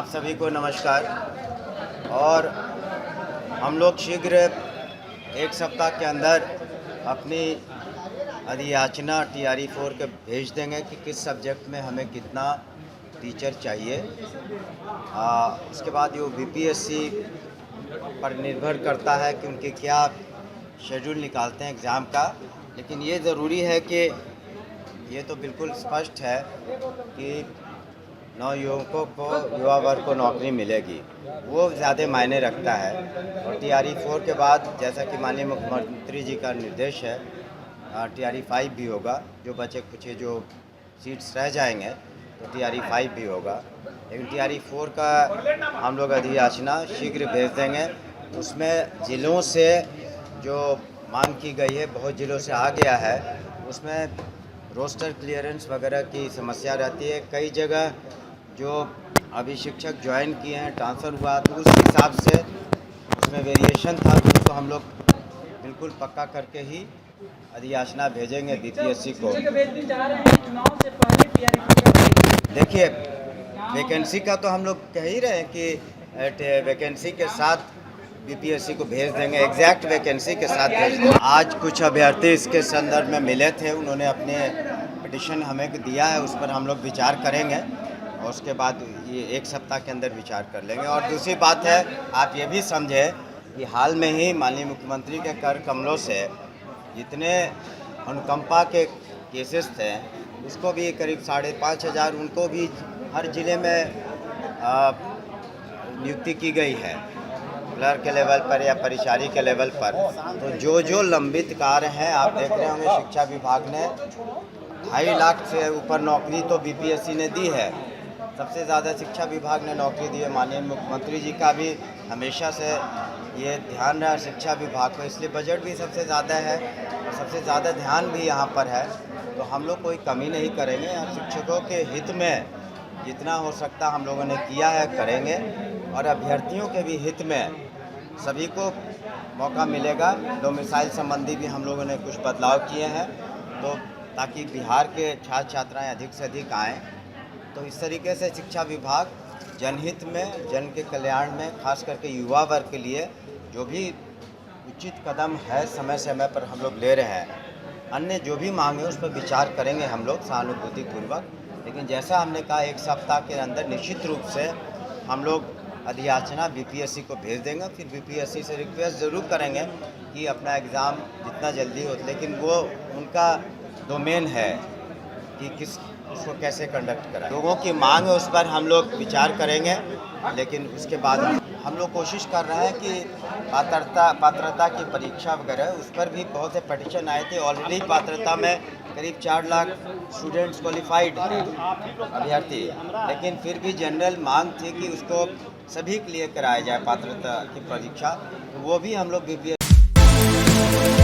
आप सभी को नमस्कार। और हम लोग शीघ्र एक सप्ताह के अंदर अपनी अधियाचना टीआरई 4 के भेज देंगे कि किस सब्जेक्ट में हमें कितना टीचर चाहिए। उसके बाद ये बीपीएससी पर निर्भर करता है कि उनके क्या शेड्यूल निकालते हैं एग्ज़ाम का। लेकिन ये ज़रूरी है कि ये तो बिल्कुल स्पष्ट है कि नवयुवकों को, युवा वर्ग को नौकरी मिलेगी, वो ज़्यादा मायने रखता है। और टीआरई 4 के बाद जैसा कि माननीय मुख्यमंत्री जी का निर्देश है, टीआरई 5 भी होगा। जो बचे कुछ जो सीट्स रह जाएंगे तो टीआरई 5 भी होगा। लेकिन टीआरई 4 का हम लोग अधियाचना शीघ्र भेज देंगे। उसमें ज़िलों से जो मांग की गई है, बहुत ज़िलों से आ गया है, उसमें रोस्टर क्लियरेंस वगैरह की समस्या रहती है। कई जगह जो अभी शिक्षक ज्वाइन किए हैं, ट्रांसफ़र हुआ, तो उस हिसाब से उसमें वेरिएशन था, तो उसको हम लोग बिल्कुल पक्का करके ही अधियाचना भेजेंगे बीपीएससी को। देखिए, वैकेंसी का तो हम लोग कह ही रहे हैं कि वैकेंसी के साथ बीपीएससी को भेज देंगे, एग्जैक्ट वैकेंसी के साथ भेज देंगे। आज कुछ अभ्यर्थी इसके संदर्भ में मिले थे, उन्होंने अपने पिटिशन हमें दिया है, उस पर हम लोग विचार करेंगे और उसके बाद ये एक सप्ताह के अंदर विचार कर लेंगे। और दूसरी बात है, आप ये भी समझें कि हाल में ही माननीय मुख्यमंत्री के कर कमलों से जितने अनुकंपा के केसेस थे, उसको भी करीब 5,500 उनको भी हर ज़िले में नियुक्ति की गई है, क्लर्क के लेवल पर या परिचारी के लेवल पर। तो जो लंबित कार्य हैं, आप देख रहे होंगे शिक्षा विभाग ने 2.5 लाख से ऊपर नौकरी तो बीपीएससी ने दी है। सबसे ज़्यादा शिक्षा विभाग ने नौकरी दी है। माननीय मुख्यमंत्री जी का भी हमेशा से ये ध्यान रहा शिक्षा विभाग को, इसलिए बजट भी सबसे ज़्यादा है और सबसे ज़्यादा ध्यान भी यहाँ पर है। तो हम लोग कोई कमी नहीं करेंगे और शिक्षकों के हित में जितना हो सकता हम लोगों ने किया है करेंगे। और अभ्यर्थियों के भी हित में सभी को मौका मिलेगा। डोमिसाइल संबंधी भी हम लोगों ने कुछ बदलाव किए हैं, तो ताकि बिहार के छात्र छात्राएँ अधिक से अधिक आएँ। तो इस तरीके से शिक्षा विभाग जनहित में, जन के कल्याण में, खास करके युवा वर्ग के लिए जो भी उचित कदम है समय समय पर हम लोग ले रहे हैं। अन्य जो भी मांगे उस पर विचार करेंगे हम लोग सहानुभूतिपूर्वक। लेकिन जैसा हमने कहा, एक सप्ताह के अंदर निश्चित रूप से हम लोग अधियाचना बीपीएससी को भेज देंगे। फिर बीपीएससी से रिक्वेस्ट ज़रूर करेंगे कि अपना एग्ज़ाम जितना जल्दी हो, लेकिन वो उनका डोमेन है कि उसको कैसे कंडक्ट कराएं। लोगों की मांग है, उस पर हम लोग विचार करेंगे। लेकिन उसके बाद हम लोग कोशिश कर रहे हैं कि पात्रता की परीक्षा वगैरह, उस पर भी बहुत से पिटीशन आए थे। ऑलरेडी पात्रता में करीब 4 लाख स्टूडेंट्स क्वालिफाइड अभ्यर्थी, लेकिन फिर भी जनरल मांग थी कि उसको सभी के लिए कराया जाए पात्रता की परीक्षा। तो वो भी हम लोग बीपीएससी